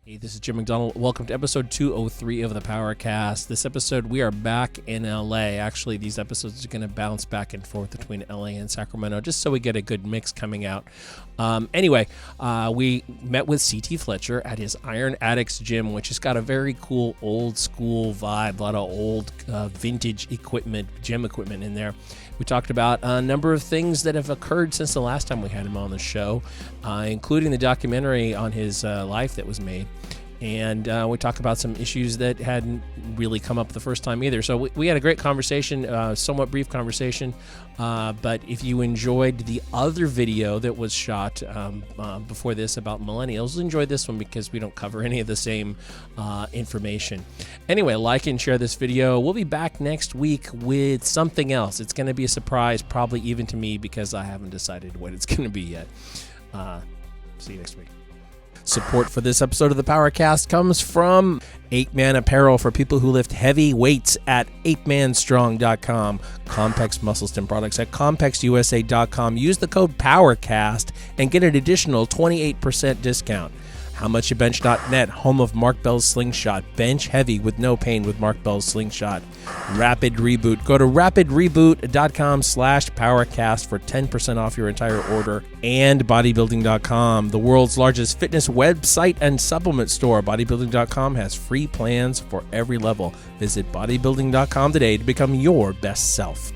Hey, this is Jim McDonald. Welcome to episode 203 of the PowerCast. This episode, we are back in LA. Actually, these episodes are going to bounce back and forth between LA and Sacramento, just so we get a good mix coming out. Anyway, we met with CT Fletcher at his Iron Addicts gym, which has got a very cool old school vibe, a lot of old vintage equipment, gym equipment in there. We talked about a number of things that have occurred since the last time we had him on the show, including the documentary on his life that was made. And we talked about some issues that hadn't really come up the first time either. So we had a great conversation, somewhat brief conversation. But if you enjoyed the other video that was shot before this about millennials, enjoy this one because we don't cover any of the same information. Anyway, like and share this video. We'll be back next week with something else. It's going to be a surprise, probably even to me, because I haven't decided what it's going to be yet. See you next week. Support for this episode of the PowerCast comes from 8-Man Apparel for people who lift heavy weights at 8manstrong.com. Compex Muscle Stim products at CompexUSA.com. Use the code PowerCast and get an additional 28% discount. HowMuchYouBench.net, home of Mark Bell's Slingshot. Bench heavy with no pain with Mark Bell's Slingshot. Rapid Reboot. Go to rapidreboot.com/PowerCast for 10% off your entire order. And Bodybuilding.com, the world's largest fitness website and supplement store. Bodybuilding.com has free plans for every level. Visit Bodybuilding.com today to become your best self.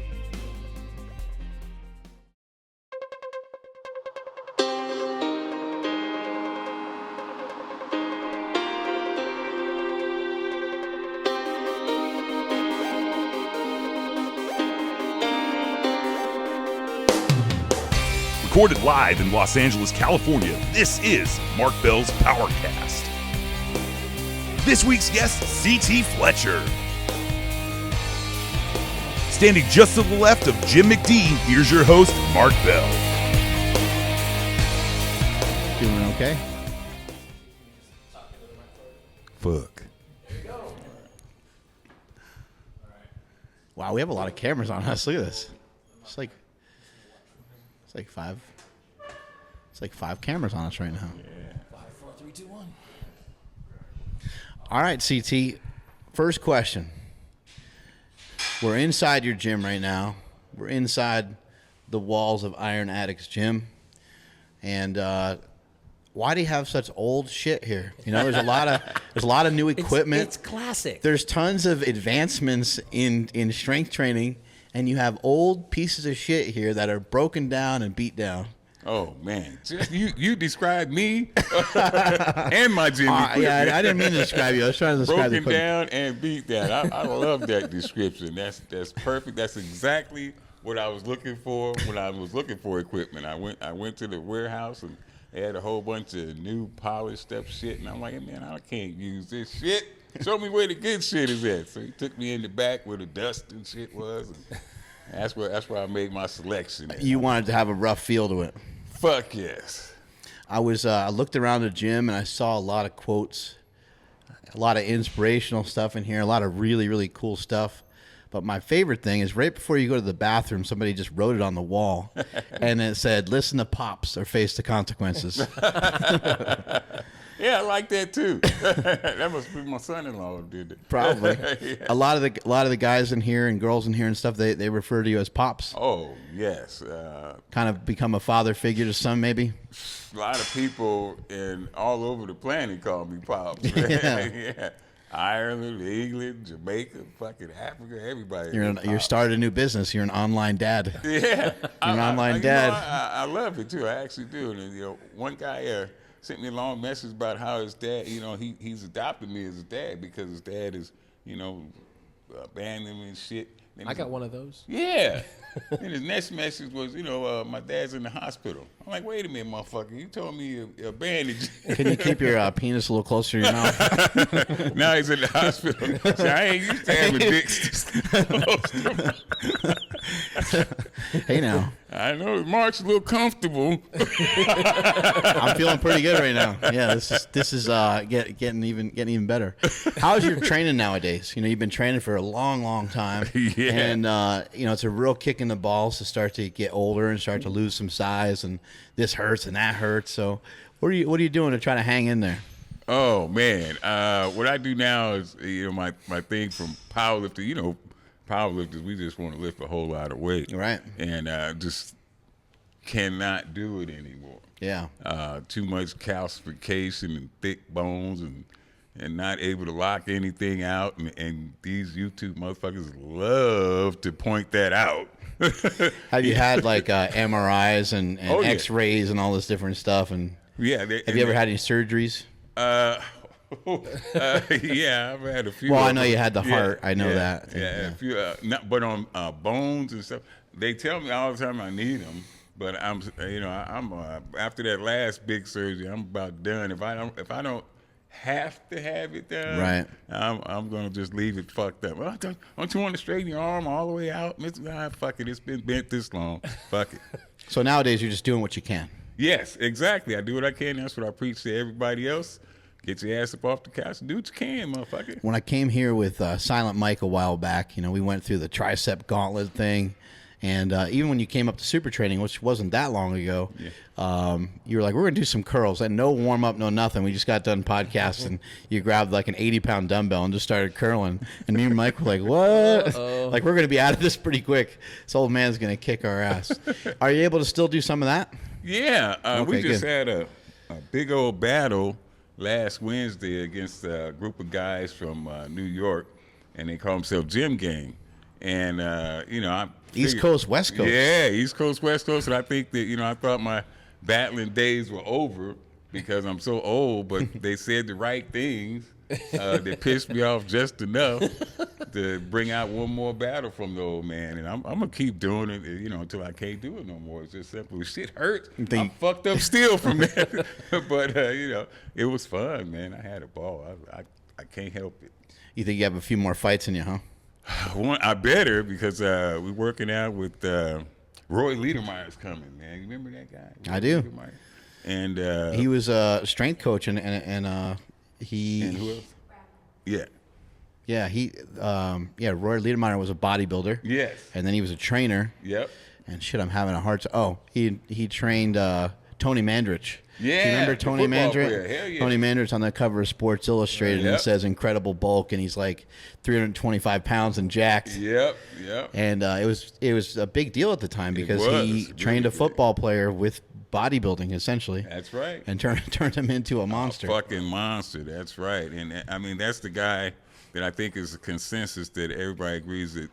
Recorded live in Los Angeles, California, this is Mark Bell's PowerCast. This week's guest, CT Fletcher. Standing just to the left of Jim McD, here's your host, Mark Bell. Doing okay? Fuck. Wow, we have a lot of cameras on us. Look at this. It's like five. It's like five cameras on us right now. Yeah. 5, 4, 3, 2, 1. All right, CT. First question. We're inside your gym right now. We're inside the walls of Iron Addicts gym. And why do you have such old shit here? You know, there's a lot of new equipment. It's classic. There's tons of advancements in strength training. And you have old pieces of shit here that are broken down and beat down. Oh, man. You described me and my gym equipment. Yeah, I didn't mean to describe you. I was trying to describe broken down and beat down. I love that description. That's perfect. That's exactly what I was looking for when I was looking for equipment. I went to the warehouse and they had a whole bunch of new polished stuff shit. And I'm like, man, I can't use this shit. Show me where the good shit is at. So he took me in the back where the dust and shit was. And that's where I made my selection. You wanted to have a rough feel to it. Fuck yes. I looked around the gym and I saw a lot of quotes, a lot of inspirational stuff in here, a lot of really, really cool stuff. But my favorite thing is right before you go to the bathroom, somebody just wrote it on the wall. And it said, listen to pops or face the consequences. Yeah, I like that too. That must be my son-in-law who did it. Probably. Yeah. A lot of the guys in here and girls in here and stuff, they refer to you as pops. Oh, yes. Kind of become a father figure to some, maybe. A lot of people all over the planet call me pops. Yeah. Yeah. Ireland, England, Jamaica, fucking Africa, everybody. You're starting a new business. You're an online dad. Yeah. You're an online dad. I love it too. I actually do. And one guy sent me a long message about how his dad, he's adopted me as a dad because his dad is, abandoned him and shit. And I got one of those. Yeah. And his next message was, my dad's in the hospital. I'm like, wait a minute, motherfucker. You told me you abandoned you. Can you keep your penis a little closer to your mouth? Now he's in the hospital. So I ain't used to having dicks. Hey, now. I know Mark's a little comfortable. I'm feeling pretty good right now. Yeah, this is getting even better. How's your training nowadays? You've been training for a long time. Yeah. And it's a real kick in the balls to start to get older and start to lose some size, and this hurts and that hurts. So what are you doing to try to hang in there? Oh man, what I do now is my thing from powerlifting. Powerlifters, we just want to lift a whole lot of weight, Right. And just cannot do it anymore. Yeah. Too much calcification and thick bones and not able to lock anything out, and these YouTube motherfuckers love to point that out. Have you had like MRIs and Oh, yeah. X-rays and all this different stuff? And Yeah. have you ever had any surgeries? Yeah, I've had a few. Well, of I know them. you had the heart. I know yeah, that. Yeah, a few. But on bones and stuff, they tell me all the time I need them. But I'm after that last big surgery, I'm about done. If I don't have to have it done, Right. I'm gonna just leave it fucked up. Well, don't you want to straighten your arm all the way out? Fuck it. It's been bent this long. Fuck it. So nowadays you're just doing what you can. Yes, exactly. I do what I can. That's what I preach to everybody else. Get your ass up off the couch and do what you can, motherfucker. When I came here with Silent Mike a while back, we went through the tricep gauntlet thing. And even when you came up to super training, which wasn't that long ago, you were like, we're going to do some curls. And no warm-up, no nothing. We just got done podcasting. And you grabbed like an 80-pound dumbbell and just started curling. And me and Mike were like, what? Like, we're going to be out of this pretty quick. This old man's going to kick our ass. Are you able to still do some of that? Yeah. Okay, we just good. had a big old battle last Wednesday against a group of guys from New York, and they call themselves Gym Gang. And, I East Coast, West Coast. Yeah, East Coast, West Coast. And I think that, I thought my battling days were over because I'm so old, but they said the right things that pissed me off just enough to bring out one more battle from the old man. And I'm going to keep doing it, until I can't do it no more. It's just simple. Shit hurts. I'm fucked up still from that. But, it was fun, man. I had a ball. I can't help it. You think you have a few more fights in you, huh? I better, because we're working out with Roy Liedermeyer's coming, man. You remember that guy? I do. Liedermeyer? And He was a strength coach, and he. and who else? Yeah. Yeah, Roy Liedermeyer was a bodybuilder. Yes. And then he was a trainer. Yep. And shit, I'm having a hard time. Oh, he trained Tony Mandrich. Yeah. Do you remember the Tony football Mandrich? player. Hell yeah. Tony Mandrich's on the cover of Sports Illustrated, and Yep. it says incredible bulk, and he's like 325 pounds and jacked. Yep. And it was a big deal at the time because was. he Really trained a big. football player with bodybuilding, essentially. That's right. And turned him into a monster. Fucking monster. That's right. And I mean, that's the guy that I think is a consensus that everybody agrees that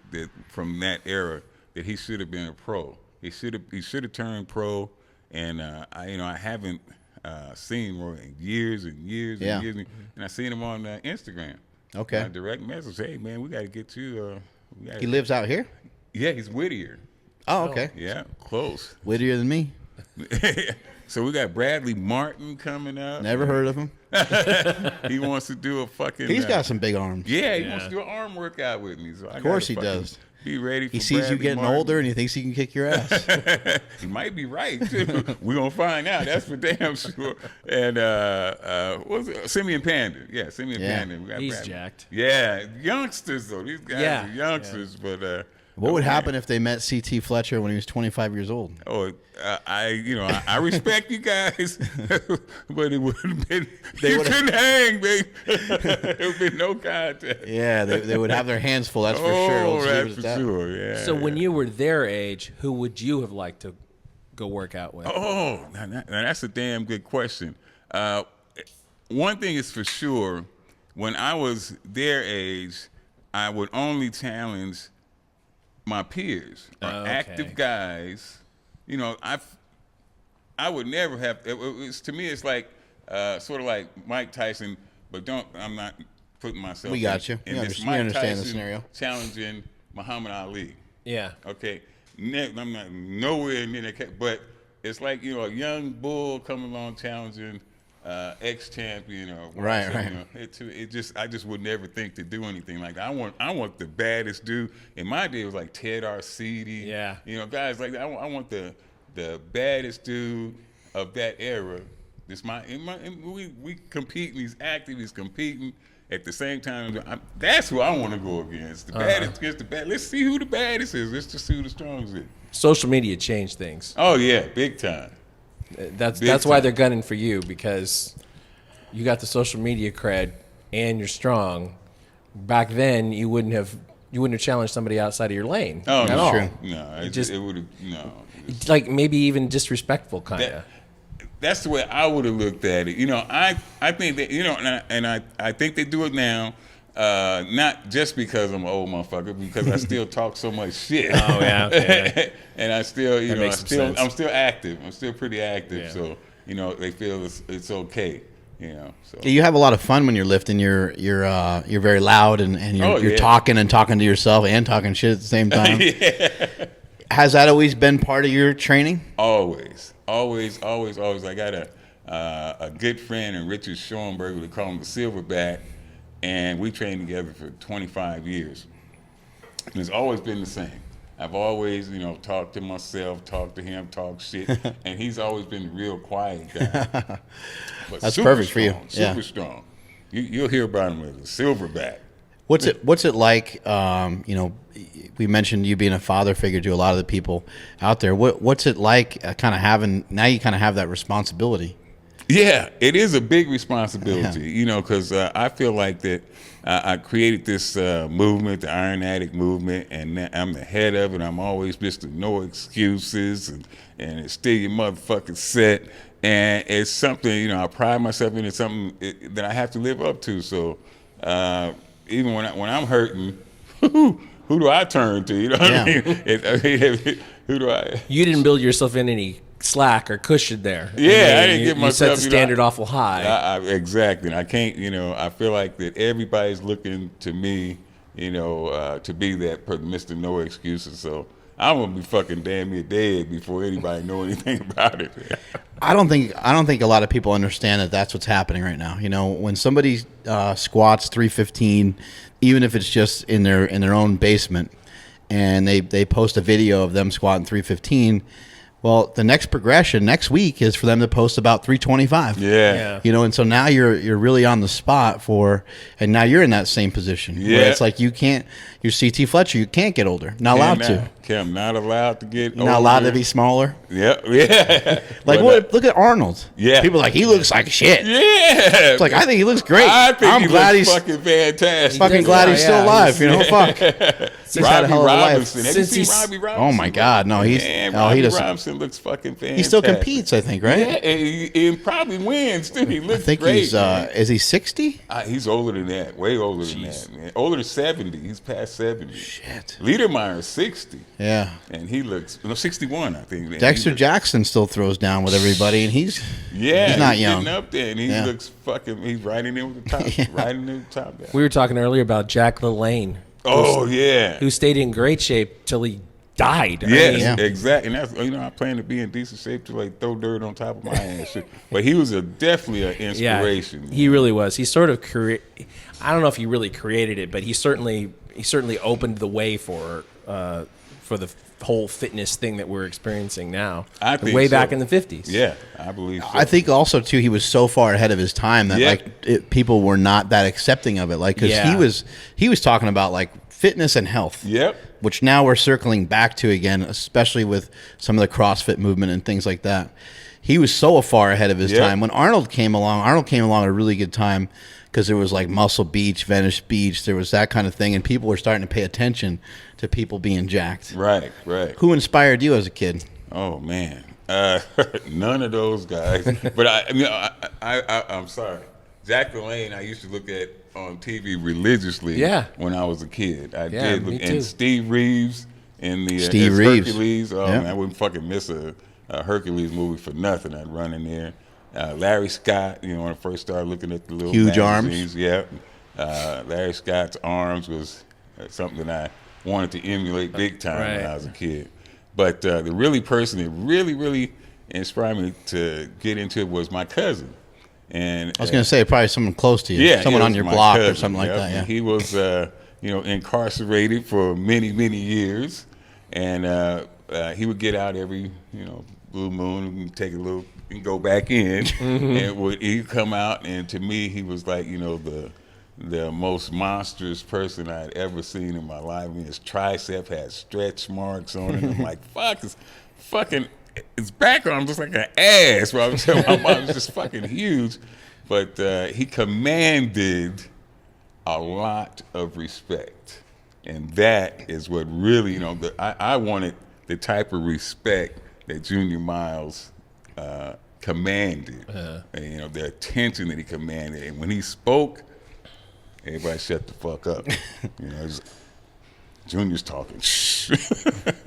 from that era that he should have been a pro. He should have turned pro. And I haven't seen Roy in years and years Yeah. and years, and I seen him on Instagram. Okay. Direct message. Hey man, we got to get you. He lives out here? Yeah, he's Whittier. Oh, okay. Yeah, close. Whittier than me. So we got Bradley Martin coming up. Never heard of him. He wants to do a fucking. He's got some big arms. Yeah, he wants to do an arm workout with me. So Of course he does. Be ready for He sees Bradley you getting Martin. older and he thinks he can kick your ass. He might be right. We're gonna find out. That's for damn sure. And what was it? Simeon Panda. Yeah, Simeon Yeah. Panda. We got He's Bradley. jacked. Yeah, youngsters though. These guys Yeah. are youngsters, but What would okay. happen if they met C.T. Fletcher when he was 25 years old? Oh, I respect you guys, but it would have been They you would've- couldn't hang, baby. There would be no contact. Yeah, they would have their hands full, that's for sure. Oh, We'll just leave that's it for at that. sure. Yeah. So when you were their age, who would you have liked to go work out with? Oh, now that's a damn good question. One thing is for sure, when I was their age, I would only challenge my peers, or Okay. active guys. I would never have. To me, it's like sort of like Mike Tyson, but I'm not putting myself. We got you. In We this understand- we Mike understand the Tyson scenario. challenging Muhammad Ali. Yeah. Okay, I'm not nowhere near that, but it's like a young bull coming along challenging ex-champion or world Right. champion. I just would never think to do anything like that. I want the baddest dude. In my day, it was like Ted Arcidi. Yeah. Guys like that. I want the baddest dude of that era. We competing. He's active. He's competing. At the same time, that's who I want to go against. The baddest against the bad. Let's see who the baddest is. Let's just see who the strongest is. Social media changed things. Oh yeah, big time. That's Big why time. they're gunning for you, because you got the social media cred and you're strong. Back then, you wouldn't have challenged somebody outside of your lane. Oh, at all. true. No, it would have no. Like maybe even disrespectful, kind of. That's the way I would have looked at it. I think that I think they do it now. Not just because I'm an old motherfucker, because I still talk so much shit. Oh yeah, okay. And I still, I'm still active. I'm still pretty active. Yeah. So they feel it's okay. So You have a lot of fun when you're lifting. You're very loud and you're talking to yourself and talking shit at the same time. Yeah. Has that always been part of your training? Always. I got a good friend in Richard Schoenberg, we call him the Silverback, and we trained together for 25 years. And it's always been the same. I've always, talked to myself, talked to him, talked shit, and he's always been a real quiet guy. But That's perfect for you. Super strong. You'll hear about him as a Silverback. What's it like? We mentioned you being a father figure to a lot of the people out there. What's it like kind of having now? You kind of have that responsibility. Yeah, it is a big responsibility, because I feel like that I created this movement, the Iron Addict movement, and I'm the head of it. I'm always Mr. No Excuses, and it's still your motherfucking set. And it's something, I pride myself in. It's something that I have to live up to. So even when I'm hurting, who do I turn to? You know what I mean? Who do I? You didn't build yourself in any slack or cushion there. Yeah, I didn't get myself. You set the standard awful high. Exactly. And I can't, I feel like that everybody's looking to me, to be that Mr. No Excuses. So I'm gonna be fucking damn near dead before anybody know anything about it. I don't think a lot of people understand that that's what's happening right now. When somebody squats 315, even if it's just in their own basement, and they post a video of them squatting 315. Well, the next progression next week is for them to post about 325. Yeah. And so now you're really on the spot and now you're in that same position. Yeah. Where it's like you're CT Fletcher, you can't get older. Not allowed to. I'm not allowed to get older. Not allowed to be smaller. Yeah. Look at Arnold. Yeah. People are like, he looks like shit. Yeah. It's like, I think he looks great. I think I'm glad he's he's fucking fantastic. fucking glad he's still alive. Fuck. He's had a hell of a life. Robinson. Have you seen Robbie Robinson? Oh my God, no, he doesn't. Robinson looks fucking fantastic. He still competes, I think, right? Yeah, and he probably wins too. He looks I think great. he's is he 60? He's older than that. Way older than that, man. Older than 70. He's past 70. Shit. Liedermeyer's 60. Yeah. And he looks 61, I think. Dexter Jackson still throws down with everybody, and he's not young. Getting up there, and he looks fucking. He's right in there with the top. Right in there with the top guy. We were talking earlier about Jack LaLanne. Oh yeah. Who stayed in great shape till he died. Yes, exactly. And that's I plan to be in decent shape to throw dirt on top of my ass. But he was definitely an inspiration. Yeah, he really was. He sort of I don't know if he really created it, but he certainly opened the way for the whole fitness thing that we're experiencing now. I think way back in the 50s. Yeah, I believe so. I think also too he was so far ahead of his time that people were not that accepting of it. Because he was talking about fitness and health. Yep. Which now we're circling back to again, especially with some of the CrossFit movement and things like that. He was so far ahead of his time. When Arnold came along at a really good time because there was Muscle Beach, Venice Beach, there was that kind of thing, and people were starting to pay attention to people being jacked. Right. Who inspired you as a kid? Oh man, none of those guys. But I'm sorry, Jack LaLanne. I used to look at on TV religiously. Yeah. When I was a kid, I Yeah, did. me And too. Steve Reeves in the Steve as Reeves. Hercules. Oh Yeah. man, I wouldn't fucking miss a Hercules movie for nothing. I'd run in there. Larry Scott. When I first started looking at the little Huge magazines, yeah. Larry Scott's arms was something that I wanted to emulate big time when I was a kid. But the really person that really inspired me to get into it was my cousin. And I was going to say probably someone close to you, yeah, someone on your my block cousin, or something like that. Yeah. He was, incarcerated for many years, and he would get out every, blue moon and take a little and go back in, and he'd come out, and to me, he was like, the most monstrous person I'd ever seen in my life. I mean, his tricep had stretch marks on it. I'm like, fuck, his back arm was like an ass. Bro. I'm telling my mom, it was just fucking huge. but he commanded a lot of respect, and that is what really, I wanted the type of respect that Junior Miles commanded, and, the attention that he commanded, and when he spoke, everybody shut the fuck up. Junior's talking.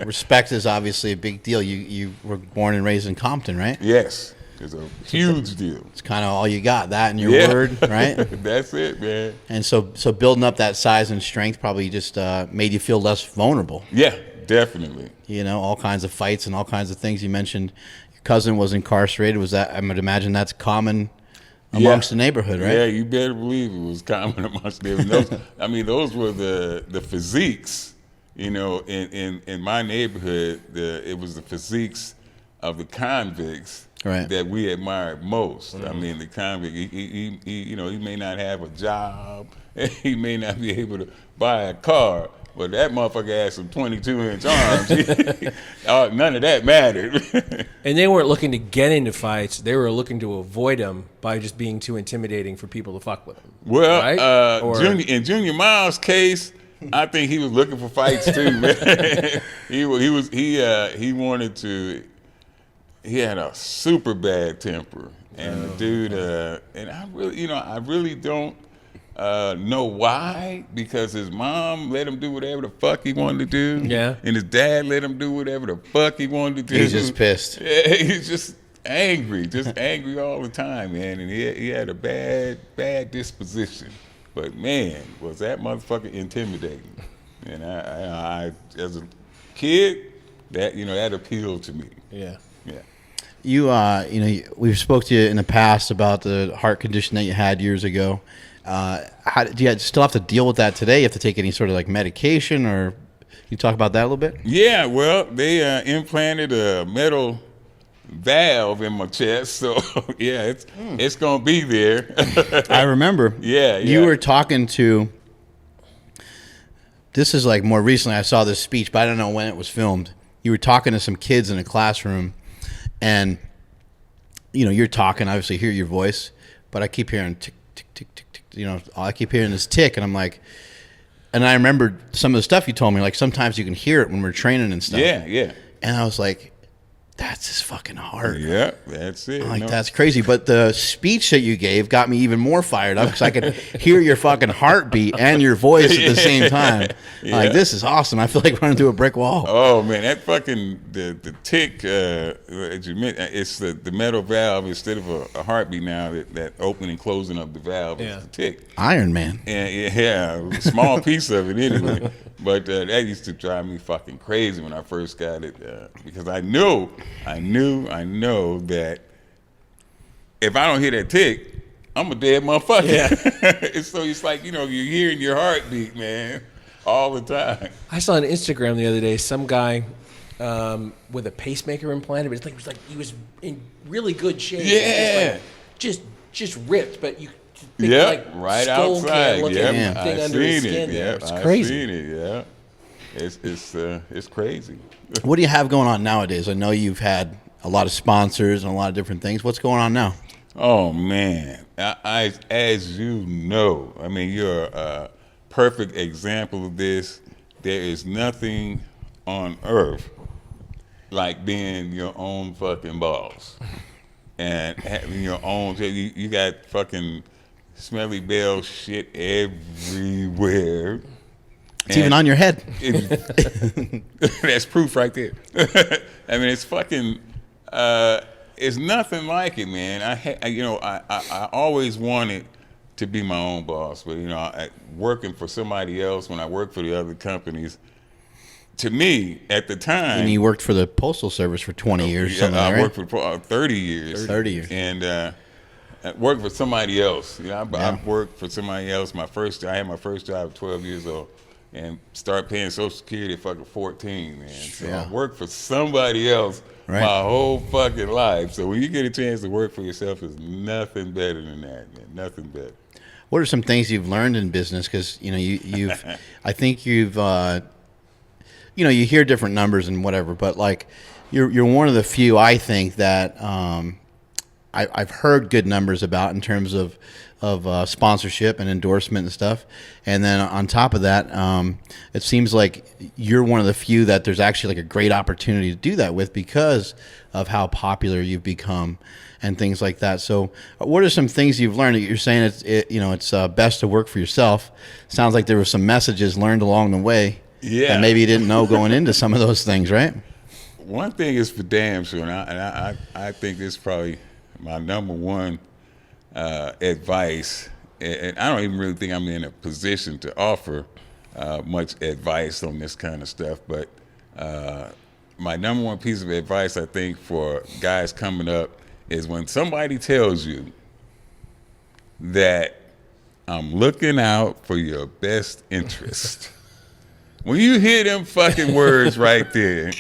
Respect is obviously a big deal. You were born and raised in Compton, right? Yes, it's a huge deal. It's kind of all you got, that and your word, right? That's it, man. And so building up that size and strength probably just made you feel less vulnerable. Yeah, definitely. All kinds of fights and all kinds of things. You mentioned your cousin was incarcerated. Was that? I would imagine that's common amongst the neighborhood, right? Yeah, you better believe it was common amongst the neighborhood. Those were the physiques. In my neighborhood, it was the physiques of the convicts that we admired most. Mm-hmm. The convict, he may not have a job, he may not be able to buy a car, but that motherfucker had some 22-inch arms. None of that mattered. And they weren't looking to get into fights; they were looking to avoid them by just being too intimidating for people to fuck with them. Well, right? in Junior Miles' case, I think he was looking for fights too, man. He wanted to. He had a super bad temper, and the dude. And I really don't know why, because his mom let him do whatever the fuck he wanted to do. Yeah. And his dad let him do whatever the fuck he wanted to do. He's just pissed. Yeah, he's just angry all the time, man. And he had a bad disposition. But man, was that motherfucker intimidating? And I as a kid, that appealed to me. Yeah. Yeah. We've spoke to you in the past about the heart condition that you had years ago. How do you still have to deal with that today? You have to take any sort of like medication, or can you talk about that a little bit? Yeah, well, they implanted a metal valve in my chest, so yeah, it's gonna be there. I remember. Yeah. You were talking to. This is like more recently. I saw this speech, but I don't know when it was filmed. You were talking to some kids in a classroom, and you're talking. I obviously hear your voice, but I keep hearing tick tick tick tick tick. I keep hearing this tick, and I'm like, and I remembered some of the stuff you told me. Like sometimes you can hear it when we're training and stuff. Yeah. And I was like, that's his fucking heart. Yeah, that's it. That's crazy. But the speech that you gave got me even more fired up because I could hear your fucking heartbeat and your voice at the same time. Yeah. Like, this is awesome. I feel like running through a brick wall. Oh man, that fucking the tick. As you meant, it's the metal valve instead of a heartbeat now. That opening and closing of the valve is the tick. Iron Man. Yeah, small piece of it anyway. But that used to drive me fucking crazy when I first got it because I know that if I don't hear that tick, I'm a dead motherfucker. Yeah. So it's like, you're hearing your heartbeat, man, all the time. I saw on Instagram the other day some guy with a pacemaker implanted, but it was like he was in really good shape. Yeah. Just ripped, but you. Yeah, like right skull outside. looking thing under his skin. Yeah, It's crazy. I've seen it. Yeah, it's crazy. What do you have going on nowadays? I know you've had a lot of sponsors and a lot of different things. What's going on now? Oh man, as you know, you're a perfect example of this. There is nothing on earth like being your own fucking boss and having your own. You got fucking Smelly Bell shit everywhere. It's even on your head. That's proof right there. It's fucking. It's nothing like it, man. I always wanted to be my own boss, but working for somebody else when I worked for the other companies. To me, at the time, and you worked for the Postal Service for 20 years. Yeah, I right? worked for 30 years. 30 years. And worked for somebody else. I worked for somebody else. I had my first job at 12 years old, and started paying Social Security at fucking 14, man. So I worked for somebody else my whole fucking life. So when you get a chance to work for yourself, there's nothing better than that, man. Nothing better. What are some things you've learned in business? Because you've, I think you've, you hear different numbers and whatever, but like you're one of the few, I think, that I've heard good numbers about in terms of sponsorship and endorsement and stuff. And then on top of that, it seems like you're one of the few that there's actually like a great opportunity to do that with because of how popular you've become and things like that. So what are some things you've learned? You're saying it's best to work for yourself. Sounds like there were some messages learned along the way that maybe you didn't know going into some of those things, right? One thing is for damn sure, and I think this is probably my number one advice, and I don't even really think I'm in a position to offer much advice on this kind of stuff, but my number one piece of advice, I think, for guys coming up is when somebody tells you that I'm looking out for your best interest. When you hear them fucking words right there,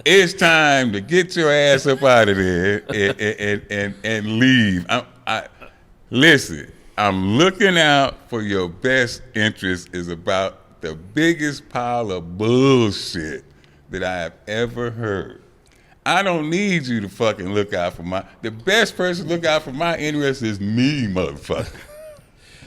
it's time to get your ass up out of there and leave. Listen, I'm looking out for your best interest is about the biggest pile of bullshit that I have ever heard. I don't need you to fucking look out for the best person to look out for my interest is me, motherfucker.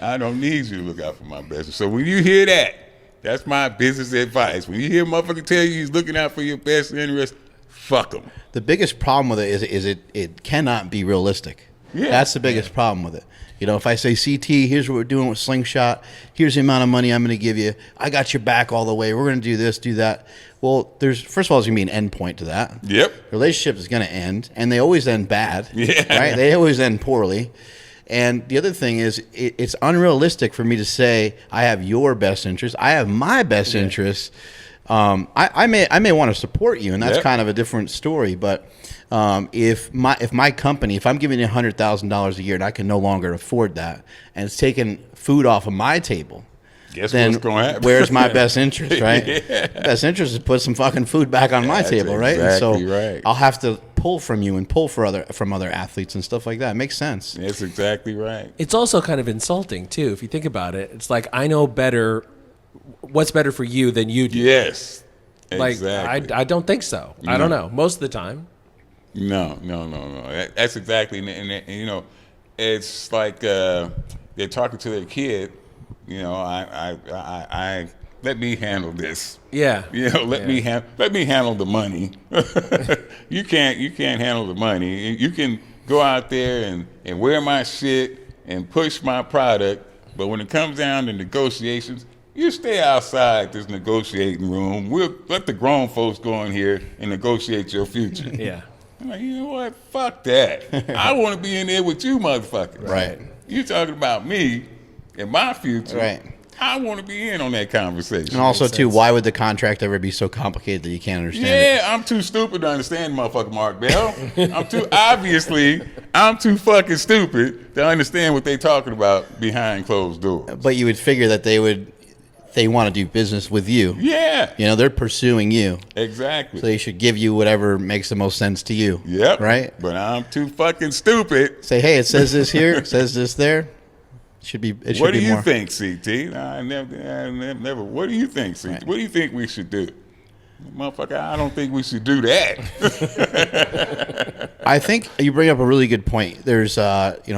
I don't need you to look out for my best. So when you hear that, that's my business advice. When you hear a motherfucker tell you he's looking out for your best interest, fuck him. The biggest problem with it is it cannot be realistic. Yeah. That's the biggest problem with it. You know, if I say, CT, here's what we're doing with Slingshot. Here's the amount of money I'm going to give you. I got your back all the way. We're going to do this, do that. Well, first of all, there's going to be an end point to that. Yep. Relationship is going to end, and they always end bad. Yeah. Right? They always end poorly. And the other thing is, it's unrealistic for me to say I have your best interest. I have my best interest. I may want to support you, and that's kind of a different story. But if my company, if I'm giving you $100,000 a year and I can no longer afford that, and it's taking food off of my table, guess then what's going to happen? Where's my best interest, right? Best interest is put some fucking food back on my table, right? Exactly and so right. I'll have to pull from you and pull from other athletes and stuff like that. It makes sense. That's exactly right. It's also kind of insulting too, if you think about it. It's like I know better what's better for you than you do. Yes. Like Exactly. I don't think so. I don't know. Most of the time. No. That's exactly, and you know, it's like they're talking to their kid. You know, I let me handle this. Yeah. You know, let me handle the money. You can't handle the money. You can go out there and wear my shit and push my product, but when it comes down to negotiations, you stay outside this negotiating room. We'll let the grown folks go in here and negotiate your future. Yeah. I'm like, you know what? Fuck that. I want to be in there with you motherfuckers. Right. You talking about me and my future. Right. I want to be in on that conversation. And also, too, why would the contract ever be so complicated that you can't understand it? Yeah, I'm too stupid to understand motherfucking Mark Bell. I'm too fucking stupid to understand what they talking about behind closed doors. But you would figure that they want to do business with you. Yeah. You know, they're pursuing you. Exactly. So they should give you whatever makes the most sense to you. Yep. Right? But I'm too fucking stupid. Say, hey, it says this here, it says this there. It should be more. What do you think, CT? I never. What do you think, CT? Right. What do you think we should do? Motherfucker, I don't think we should do that. I think you bring up a really good point. There's,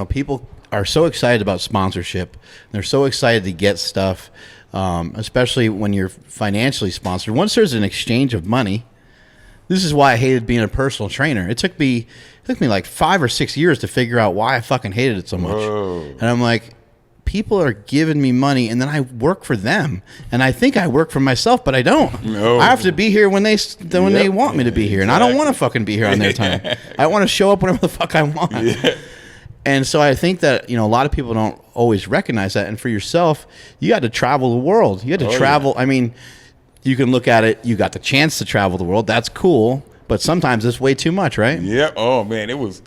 people are so excited about sponsorship. They're so excited to get stuff, especially when you're financially sponsored. Once there's an exchange of money, this is why I hated being a personal trainer. It took me like 5 or 6 years to figure out why I fucking hated it so much. Whoa. And I'm like, people are giving me money, and then I work for them, and I think I work for myself, but I don't. No. I have to be here when they want me to be here, and I don't want to fucking be here on their time. I want to show up whenever the fuck I want. Yeah. And so I think that, a lot of people don't always recognize that. And for yourself, you had to travel the world. You had to travel. Yeah. I mean, you can look at it. You got the chance to travel the world. That's cool. But sometimes it's way too much, right? Yeah. Oh man, it was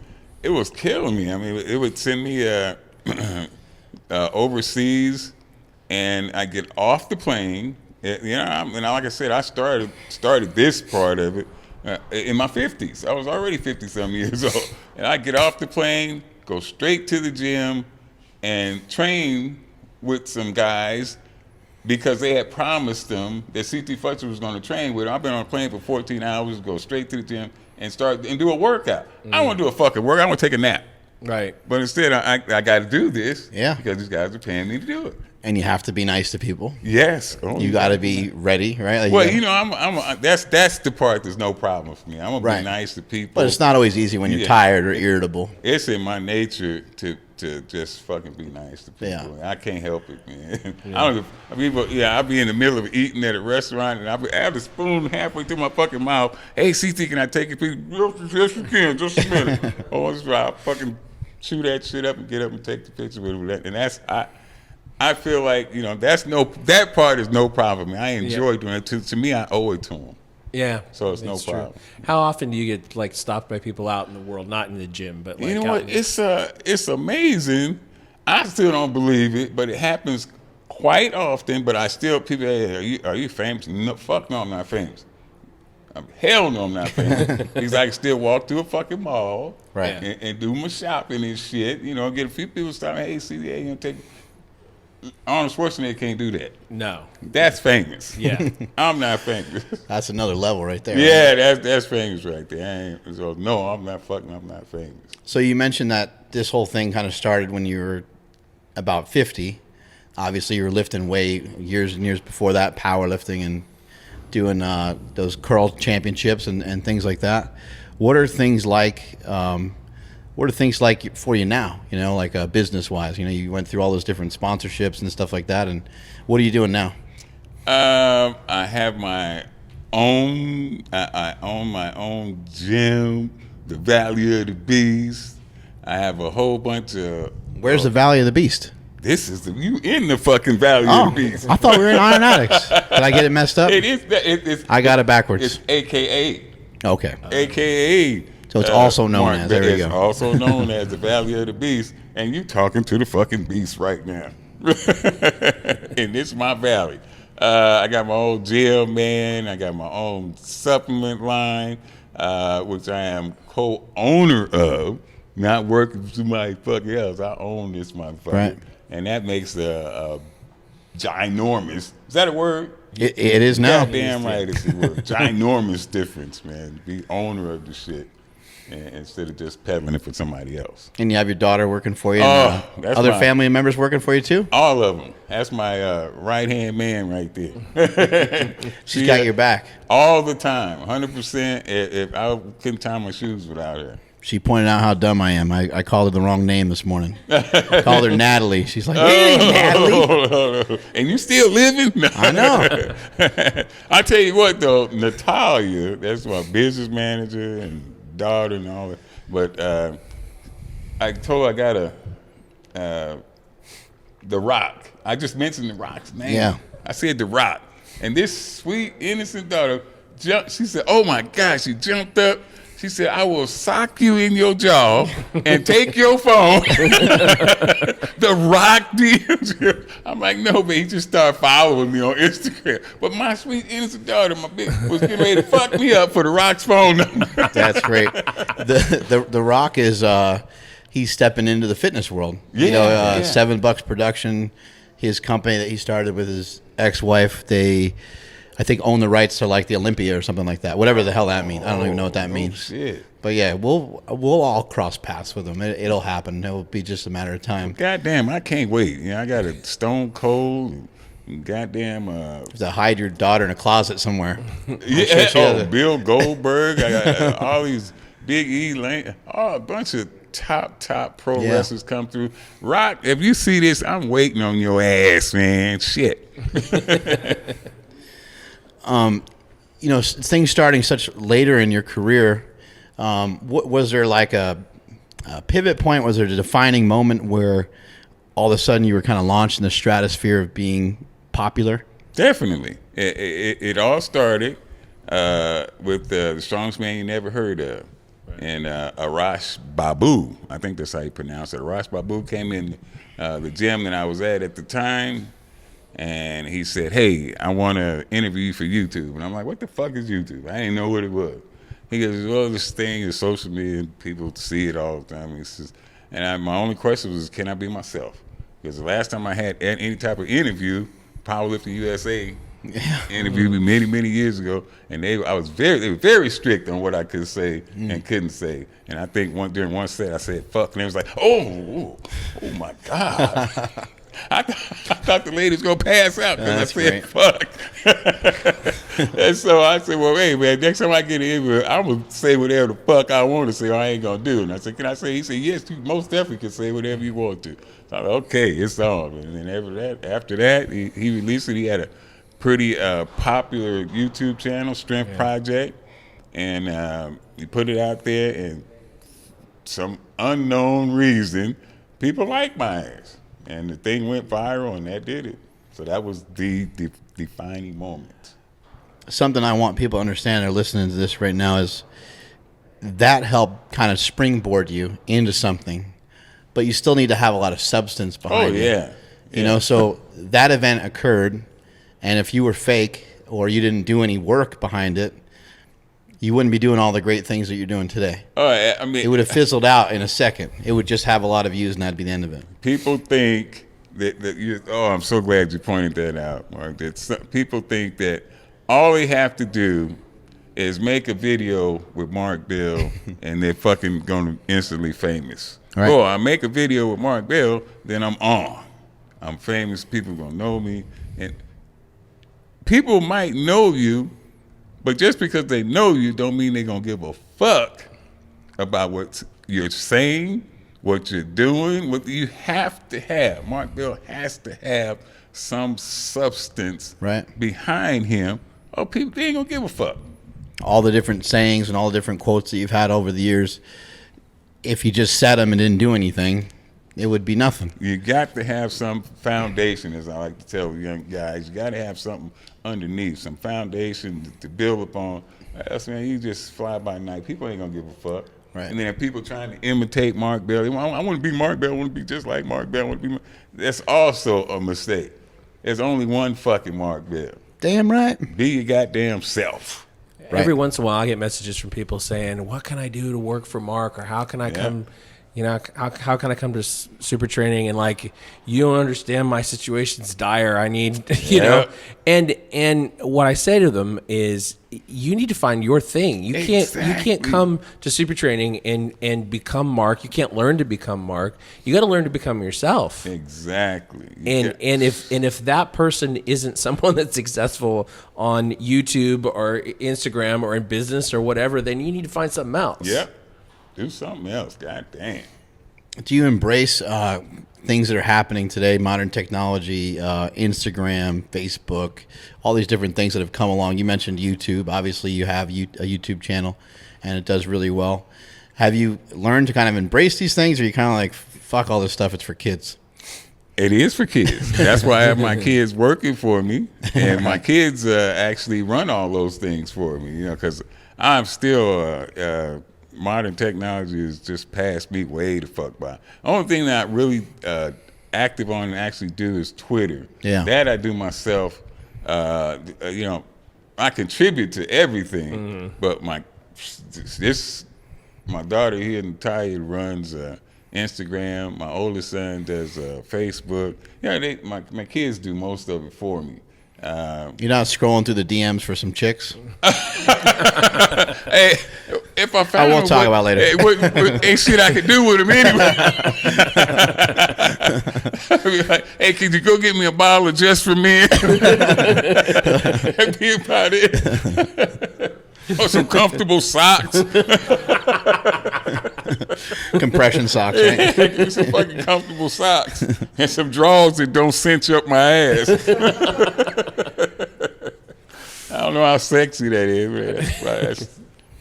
killing me. I mean, it would send me overseas, and I get off the plane. And like I said, I started this part of it in my 50s. I was already 50-some years old, and I get off the plane, go straight to the gym, and train with some guys because they had promised them that CT Fletcher was going to train with them. I've been on a plane for 14 hours, go straight to the gym, and start and do a workout. I don't want to do a fucking workout. I want to take a nap. Right. But instead, I got to do this. Yeah. Because these guys are paying me to do it. And you have to be nice to people. Yes. Oh, You got to be ready, right? Like, well, you know, that's the part that's no problem for me. I'm gonna Right. be nice to people. But it's not always easy when you're tired or irritable. It's in my nature to just fucking be nice to people. Yeah. I can't help it, man. I don't. I'll be in the middle of eating at a restaurant and I have the spoon halfway through my fucking mouth. Hey, CT, can I take it, please? Yes, you can. Just a minute. I'll fucking chew that shit up and get up and take the picture with it. And that's I feel like, you know, that part is no problem. I enjoy doing it. To me, I owe it to them. Yeah. So it's no problem. How often do you get like stopped by people out in the world, not in the gym, but like You know out what? in It's amazing. I still don't believe it, but it happens quite often. But I still people, hey, are you famous? No, fuck no, I'm not famous. Hell no, I'm not famous. Because I can still walk through a fucking mall, Right. and do my shopping and shit. You know, get a few people stopping. Hey, see, you know, take. Arnold Schwarzenegger can't do that. No. That's famous. Yeah. I'm not famous. That's another level right there. Yeah, that's famous right there. No, I'm not famous. So you mentioned that this whole thing kind of started when you were about 50. Obviously, you were lifting weight years and years before that, powerlifting and doing those curl championships and things like that. What are things like? What are things like for you now? You know, like business wise. You know, you went through all those different sponsorships and stuff like that. And what are you doing now? I have my own. I own my own gym, the Valley of the Beast. I have a whole bunch of. Where's the Valley of the Beast? This is you in the fucking Valley of the Beast. I thought we were in Iron Addicts. Did I get it messed up? It is. It's, I got it backwards. It's AKA. Okay. AKA. So it's also known as. There you It's go. also known as the Valley of the Beast, and you talking to the fucking beast right now. And this is my valley. I got my own gel, man. I got my own supplement line, which I am co-owner of. Not working for somebody fucking else. I own this motherfucker. Right. And that makes a ginormous. Is that a word? It is now. Goddamn right, it's a word. Ginormous difference, man. Be owner of the shit. Instead of just peddling it for somebody else. And you have your daughter working for you. And, that's other my- family members working for you too? All of them. That's my right-hand man right there. She's got your back. All the time, 100%. If I couldn't tie my shoes without her. She pointed out how dumb I am. I called her the wrong name this morning. I called her Natalie. She's like, hey, Natalie. And you still living? No. I know. I tell you what, though, Natalia, that's my business manager and daughter and all that. But I told her I got The Rock. I just mentioned The Rock's name. Yeah. I said The Rock. And this sweet, innocent daughter, she said, oh, my gosh, she jumped up. She said, I will sock you in your jaw and take your phone. The Rock DMs you. I'm like, no, man, he just started following me on Instagram. But my sweet, innocent daughter, my bitch, was getting ready to fuck me up for The Rock's phone number. That's great. The Rock is he's stepping into the fitness world. You know, Yeah. $7 Production, his company that he started with his ex-wife, they I think own the rights to like the Olympia or something like that. Whatever the hell that means. I don't even know what that means. Shit. But yeah, we'll all cross paths with him. It'll happen. It'll be just a matter of time. Goddamn, I can't wait. You know, I got a Stone Cold and goddamn To hide your daughter in a closet somewhere. yeah, she has a- Bill Goldberg. I got all these Big E Lane, a bunch of top pro Yeah. wrestlers come through. Rock, if you see this, I'm waiting on your ass, man. Shit. You know, things starting such later in your career, was there like a pivot point? Was there a defining moment where all of a sudden you were kind of launched in the stratosphere of being popular? Definitely. It all started with the strongest man you never heard of. And Arash Babu, I think that's how you pronounce it. Arash Babu came in the gym that I was at the time, and he said, hey, I want to interview you for YouTube. And I'm like, what the fuck is YouTube? I didn't know what it was. He goes, well, this thing is social media, and people see it all the time. He says, my only question was, can I be myself? Because the last time I had any type of interview, Powerlifting USA interviewed me many years ago, and they were very strict on what I could say and couldn't say. And I think during one set I said fuck, and they was like, oh my God. I thought the lady was gonna pass out because I said fuck. And so I said, well, hey man, next time I get an interview, I'm gonna say whatever the fuck I want to say, or I ain't gonna do it. And I said, can I say? He said, yes, you most definitely can say whatever you want to. So I said, okay, it's on. And then after that, he released it. He had a pretty popular YouTube channel, Strength Project, and he put it out there, and some unknown reason, people like my ass. And the thing went viral, and that did it. So that was the defining moment. Something I want people to understand that are listening to this right now is that helped kind of springboard you into something, but you still need to have a lot of substance behind it. Yeah. You know, so that event occurred, and if you were fake or you didn't do any work behind it, you wouldn't be doing all the great things that you're doing today. I mean, it would have fizzled out in a second. It would just have a lot of views, and that'd be the end of it. People think that you. Oh, I'm so glad you pointed that out, Mark. People think that all they have to do is make a video with Mark Bell, and they're fucking gonna instantly famous. Right. Oh, I make a video with Mark Bell, then I'm on. I'm famous. People gonna know me, and people might know you. But just because they know you don't mean they're going to give a fuck about what you're saying, what you're doing, what you have to have. Mark Bell has to have some substance behind him, or people, they ain't going to give a fuck. All the different sayings and all the different quotes that you've had over the years, if you just said them and didn't do anything, it would be nothing. You got to have some foundation, as I like to tell young guys. You got to have something underneath, some foundation to build upon. Else, man, you just fly by night. People ain't gonna give a fuck. Right. And then people trying to imitate Mark Bell. I want to be Mark Bell. I want to be just like Mark Bell. I want to be. That's also a mistake. There's only one fucking Mark Bell. Damn right. Be your goddamn self. Right. Every once in a while, I get messages from people saying, "What can I do to work for Mark?" Or "How can I come?" You know, how can I come to super training? And like, you don't understand, my situation's dire. I need, you know, and what I say to them is, you need to find your thing. You can't come to super training and become Mark. You can't learn to become Mark. You got to learn to become yourself. Exactly. And if that person isn't someone that's successful on YouTube or Instagram or in business or whatever, then you need to find something else. Yep. Do something else. God damn. Do you embrace things that are happening today, modern technology, Instagram, Facebook, all these different things that have come along? You mentioned YouTube. Obviously, you have a YouTube channel, and it does really well. Have you learned to kind of embrace these things, or are you kind of like, fuck all this stuff, it's for kids? It is for kids. That's why I have my kids working for me, and my kids actually run all those things for me, you know, because I'm still modern technology has just passed me way the fuck by. The only thing that I really active on and actually do is Twitter. Yeah. That I do myself. You know, I contribute to everything, but my daughter here, Natalia, runs Instagram. My oldest son does Facebook. Yeah, my kids do most of it for me. You're not scrolling through the DMs for some chicks? Hey, if I found I won't talk about later. Ain't shit I can do with them anyway. I'd be like, hey, could you go get me a bottle of Just for Men? That'd be about it. Or some comfortable socks. Compression socks, right? Give me some fucking comfortable socks. And some drawers that don't cinch up my ass. I don't know how sexy that is, man.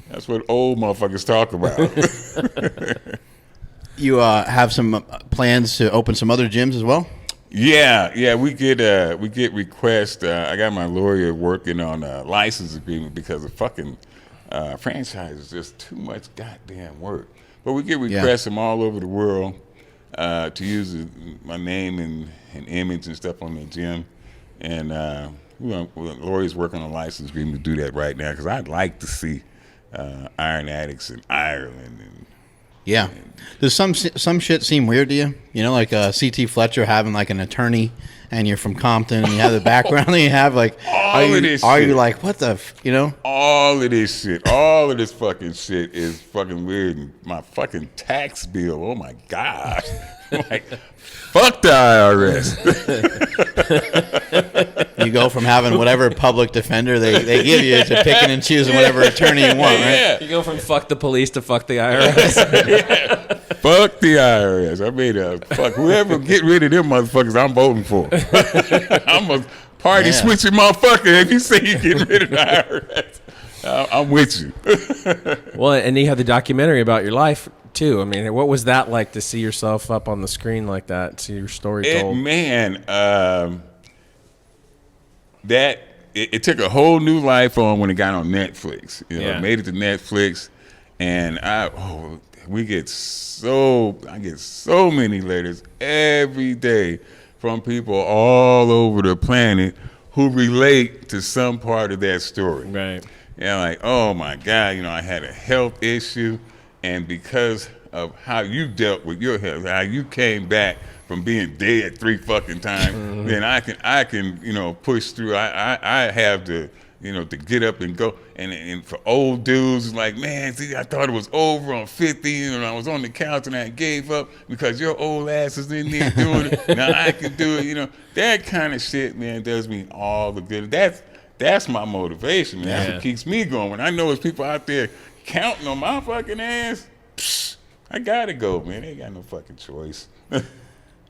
That's what old motherfuckers talk about. You have some plans to open some other gyms as well? Yeah, we get requests. I got my lawyer working on a license agreement because the fucking franchise is just too much goddamn work. But we get requests from all over the world to use my name and image and stuff on the gym, and lawyer's working on a license agreement to do that right now because I'd like to see Iron Addicts in Ireland and Yeah. Does some shit seem weird to you? You know, like C.T. Fletcher having like an attorney, and you're from Compton, and you have the background that you have. Like, are you like, what the, you know? All of this shit, all of this fucking shit is fucking weird. And my fucking tax bill, oh my God. Like, fuck the IRS. You go from having whatever public defender they give you to picking and choosing whatever attorney you want, right? Yeah. You go from fuck the police to fuck the IRS. Yeah. Fuck the IRS. I mean, fuck whoever get rid of them motherfuckers, I'm voting for. I'm a party switching motherfucker if you say you get rid of the IRS. I'm with you. Well, and you have the documentary about your life too. I mean, what was that like to see yourself up on the screen like that, see your story told? It took a whole new life on when it got on Netflix. You know, Yeah. it made it to Netflix, and I get so many letters every day from people all over the planet who relate to some part of that story. Right. Yeah, like, oh my God, you know, I had a health issue, and because of how you dealt with your health, how you came back from being dead 3 fucking times, then I can, you know, push through. I have to, you know, to get up and go. And for old dudes, it's like, man, see, I thought it was over on 50, and I was on the couch and I gave up because your old ass is in there doing it. Now I can do it, you know. That kind of shit, man, does me all the good. That's my motivation, man. That's what keeps me going. When I know there's people out there counting on my fucking ass, I gotta go, man. They ain't got no fucking choice.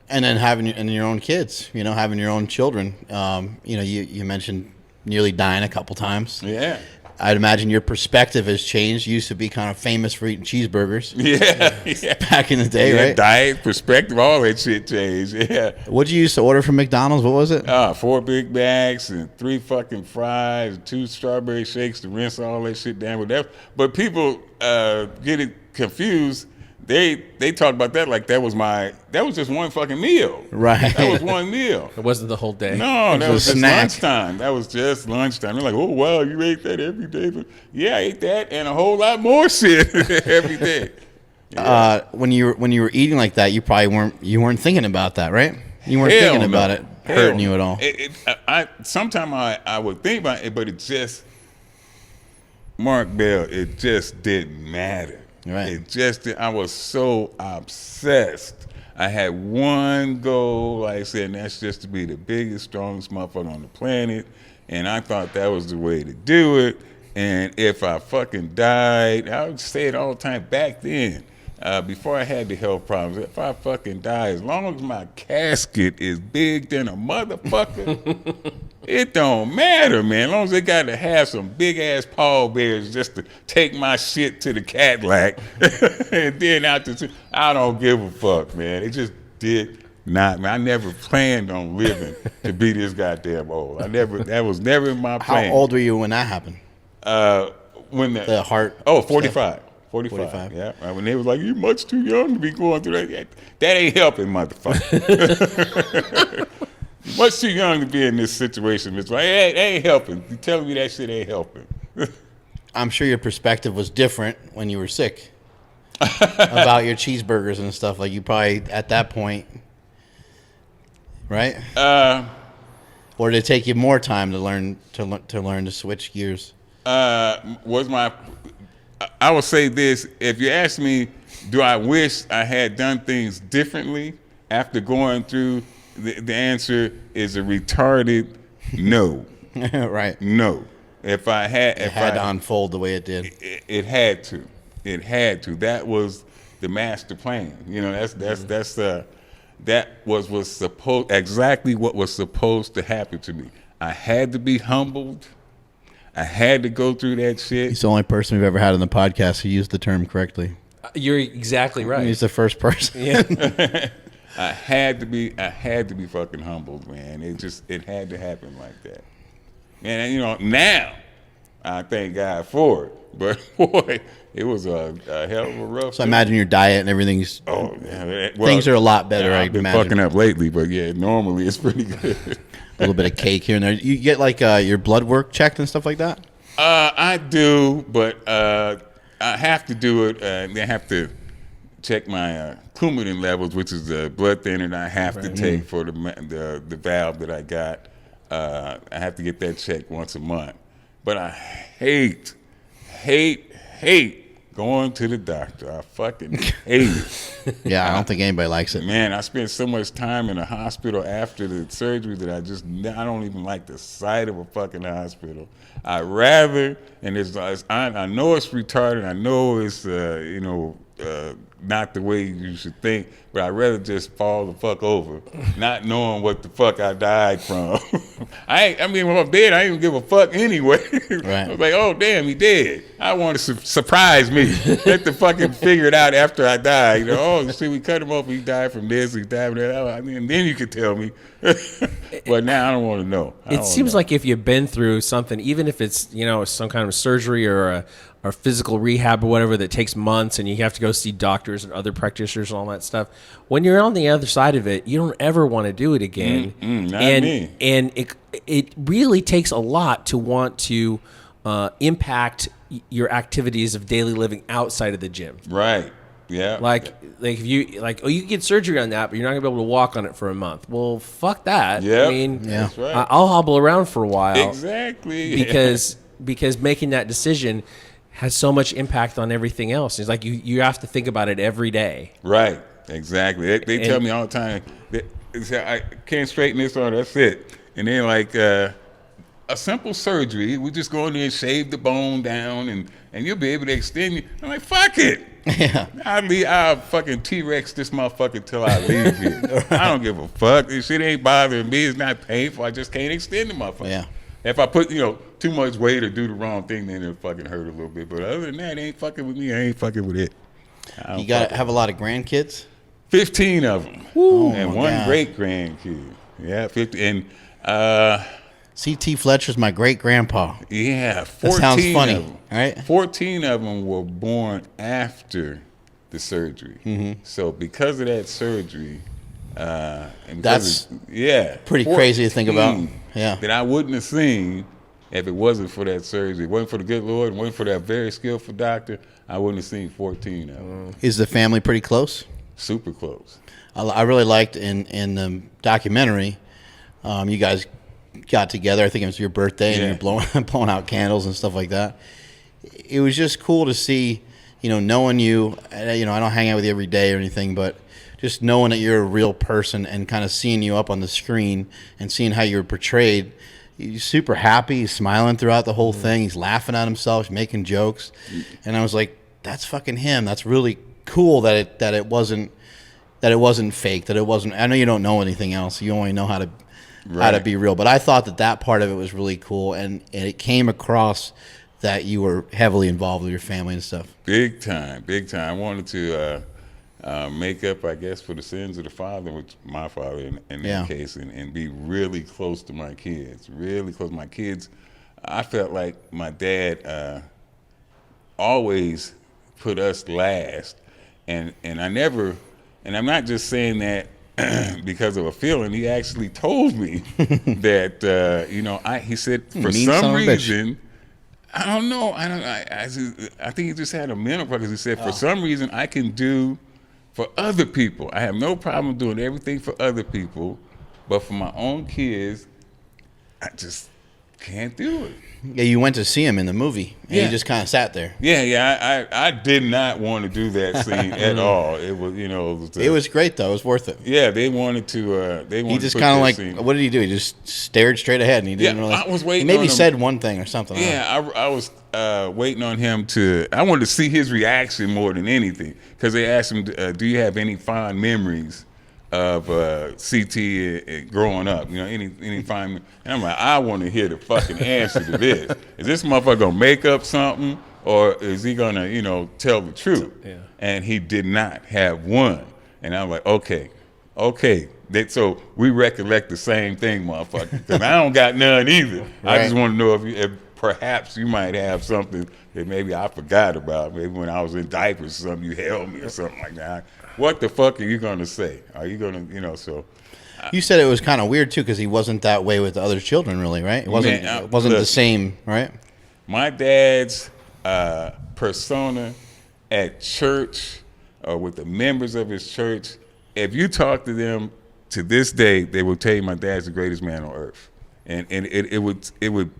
And then having your own kids, you know, having your own children. You know, you mentioned nearly dying a couple times. Yeah. I'd imagine your perspective has changed. You used to be kind of famous for eating cheeseburgers. Yeah. Back in the day, right? Diet, perspective, all that shit changed. Yeah. What'd you used to order from McDonald's? What was it? 4 Big Macs and 3 fucking fries, 2 strawberry shakes to rinse all that shit down with that. But people get it confused. They talk about that like that was just one fucking meal. Right. That was one meal. It wasn't the whole day. No, that was a just snack. lunchtime. That was just lunchtime. They're like, oh, wow, you ate that every day. But yeah, I ate that and a whole lot more shit every day. Yeah. When you were eating like that, you probably weren't thinking about that, right? You weren't Hell thinking no. about it Hell hurting no. you at all. Sometimes I would think about it, but it just, Mark Bell, it just didn't matter. Right. It just, I was so obsessed. I had one goal, like I said, and that's just to be the biggest, strongest motherfucker on the planet. And I thought that was the way to do it. And if I fucking died, I would say it all the time back then, before I had the health problems, if I fucking die, as long as my casket is big than a motherfucker, it don't matter, man. As long as they got to have some big-ass pallbearers just to take my shit to the Cadillac, and then I don't give a fuck, man. It just did not. I never planned on living to be this goddamn old. That was never in my plan. How old were you when that happened? When The heart. Oh, 45. 45. 45. Yeah. When they was like, "You much too young to be going through that." That ain't helping, motherfucker. Much too young to be in this situation. It's like, it ain't helping. You telling me that shit ain't helping. I'm sure your perspective was different when you were sick about your cheeseburgers and stuff. Like you probably at that point, right? Or did it take you more time to learn to switch gears? I will say this: if you ask me, do I wish I had done things differently after going through? The answer is a retarded no. Right. No. If I had, It had to unfold the way it did. it had to. It had to. That was the master plan. You know, that was supposed exactly what was supposed to happen to me. I had to be humbled. I had to go through that shit. He's the only person we've ever had on the podcast who used the term correctly. You're exactly right. He's the first person. Yeah. I had to be fucking humbled, man. It had to happen like that. And you know, now I thank God for it. But boy, it was a hell of a rough. So I imagine your diet and everything's things are a lot better. I've been imagine. fucking up lately, but yeah, normally it's pretty good. A little bit of cake here and there. You get like your blood work checked and stuff like that? I do, but I have to do it. They have to check my Coumadin levels, which is the blood thinner that I have to take for the valve that I got. I have to get that checked once a month. But I hate going to the doctor. I fucking hate it. Yeah, I don't think anybody likes it. Man, I spent so much time in the hospital after the surgery that I don't even like the sight of a fucking hospital. I'd rather, and I know it's retarded. I know it's not the way you should think, but I'd rather just fall the fuck over, not knowing what the fuck I died from. I mean, when I'm dead, I didn't give a fuck anyway. Right. I was like, oh, damn, he dead. I want to surprise me. Let the fucking figure it out after I die. You know, oh, you see, we cut him off. He died from this. He died from that. I mean, then you could tell me. But now I don't want to know. It seems like if you've been through something, even if it's, some kind of surgery or physical rehab or whatever that takes months and you have to go see doctors and other practitioners and all that stuff, when you're on the other side of it, you don't ever want to do it again. And it really takes a lot to want to impact your activities of daily living outside of the gym. Right. Yeah. Like if you you can get surgery on that, but you're not gonna be able to walk on it for a month. Well, fuck that. Yeah. I mean, that's right. I'll hobble around for a while. Exactly. Because making that decision has so much impact on everything else. It's like you have to think about it every day. Right. Exactly. They tell me all the time, they say, I can't straighten this or that's it. And they're like, a simple surgery, we just go in there and shave the bone down and you'll be able to extend you. I'm like, fuck it. Yeah. I'll fucking T-Rex this motherfucker till I leave here. I don't give a fuck. This shit ain't bothering me. It's not painful. I just can't extend the motherfucker. Yeah. If I put, too much weight or do the wrong thing, then it'll fucking hurt a little bit. But other than that, it ain't fucking with me. I ain't fucking with it. You got to have a lot of grandkids? 15 of them. Woo. And Oh, one great-grandkid. Yeah, 50. And, C.T. Fletcher's my great-grandpa. yeah, 14 That sounds funny, of them. right? 14 of them were born after the surgery. Mm-hmm. So because of that surgery, and That's pretty crazy to think about. Yeah. That I wouldn't have seen if it wasn't for that surgery. If it wasn't for the good Lord, and wasn't for that very skillful doctor, I wouldn't have seen 14 of them. Is the family pretty close? Super close. I really liked in the documentary, you guys got together. I think it was your birthday, and you're blowing out candles and stuff like that. It was just cool to see, knowing you. I don't hang out with you every day or anything, but just knowing that you're a real person and kind of seeing you up on the screen and seeing how you're portrayed. He's super happy. He's smiling throughout the whole thing. He's laughing at himself. He's making jokes, and I was like, "That's fucking him." That's really cool that it wasn't fake. That it wasn't. I know you don't know anything else. You only know how to be real. But I thought that part of it was really cool, and it came across that you were heavily involved with your family and stuff. Big time. I wanted to make up, I guess, for the sins of the father, which my father in that case, and be really close to my kids. Really close to my kids. I felt like my dad always put us last, and I never, and I'm not just saying that because of a feeling. He actually told me that he said for some reason. I don't know. I think he just had a mental problem. He said for some reason I can do for other people. I have no problem doing everything for other people, but for my own kids, I just can't do it. Yeah, you went to see him in the movie, and you just kind of sat there. Yeah. I did not want to do that scene at all. It was, it was great though. It was worth it. Yeah, they wanted to. He just kind of like, scene. What did he do? He just stared straight ahead, and he didn't really. I was waiting. He maybe on him. said one thing or something. Yeah, I was waiting on him to. I wanted to see his reaction more than anything, because they asked him, "Do you have any fond memories of CT growing up? Any fine?" And I'm like, I want to hear the fucking answer to this. Is this motherfucker gonna make up something, or is he gonna, tell the truth? Yeah. And he did not have one. And I'm like, okay. So we recollect the same thing, motherfucker. Because I don't got none either. Right. I just want to know if perhaps you might have something that maybe I forgot about. Maybe when I was in diapers or something, you held me or something like that. What the fuck are you going to say? Are you going to, so. You said it was kind of weird, too, because he wasn't that way with the other children, really, right? It wasn't the same, right? My dad's persona at church or with the members of his church, if you talk to them to this day, they will tell you my dad's the greatest man on earth. And it would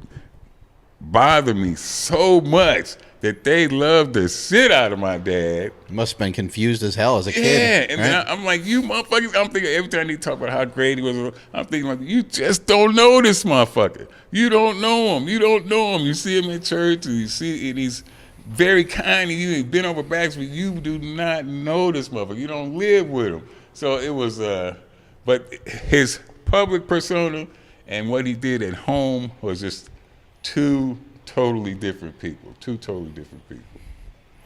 bother me so much that they loved the shit out of my dad. Must have been confused as hell as a kid. Yeah, and right? then I'm like, you motherfuckers. I'm thinking every time they talk about how great he was, I'm thinking like, you just don't know this motherfucker. You don't know him. You don't know him. You see him in church, and you see, and he's very kind to you. He's been over backs, but you do not know this motherfucker. You don't live with him. So it was, but his public persona and what he did at home was just two totally different people.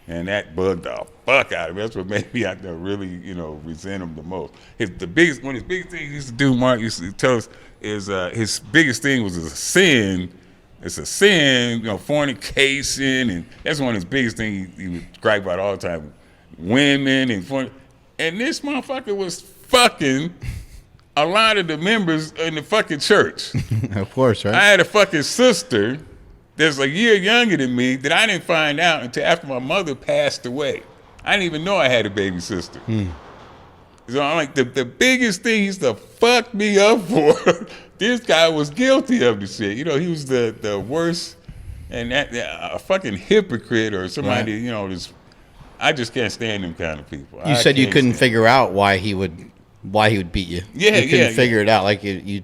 And that bugged the fuck out of me. That's what made me out there really, resent him the most. One of his biggest things he used to do, Mark used to tell us, is his biggest thing was a sin. It's a sin, fornication, and that's one of his biggest things he would gripe about all the time. Women and this motherfucker was fucking a lot of the members in the fucking church. Of course, right? I had a fucking sister that's a year younger than me that I didn't find out until after my mother passed away. I didn't even know I had a baby sister. So I'm like, the biggest thing he used to fuck me up for, this guy was guilty of the shit. He was the worst, and a fucking hypocrite or somebody, right. I just can't stand them kind of people. You said you couldn't figure out why he would beat you. Yeah, you couldn't figure it out. Like your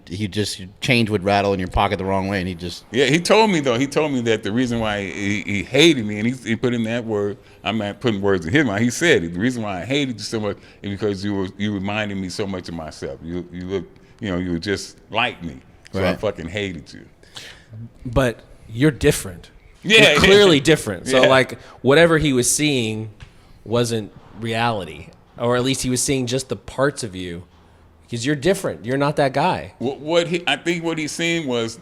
change would rattle in your pocket the wrong way, and he just. Yeah, he told me that the reason why he hated me, and he put in that word. I'm not putting words in his mouth. He said it. The reason why I hated you so much is because you reminded me so much of myself. You were just like me. So right. I fucking hated you. But you're different. Yeah, you're clearly different. So Yeah. like whatever he was seeing wasn't reality. Or at least he was seeing just the parts of you, because you're different. You're not that guy. I think what he seen was,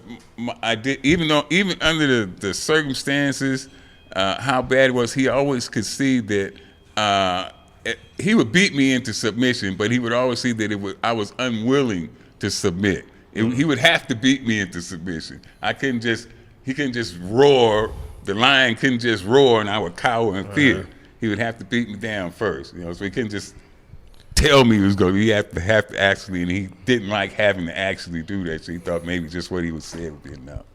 even under the circumstances, how bad it was, he always could see that he would beat me into submission, but he would always see that I was unwilling to submit. He would have to beat me into submission. He couldn't just roar. The lion couldn't just roar and I would cower in fear. Uh-huh. He would have to beat me down first, so he couldn't just tell me he was going to. He have to actually, and he didn't like having to actually do that, so he thought maybe just what he would say would be enough.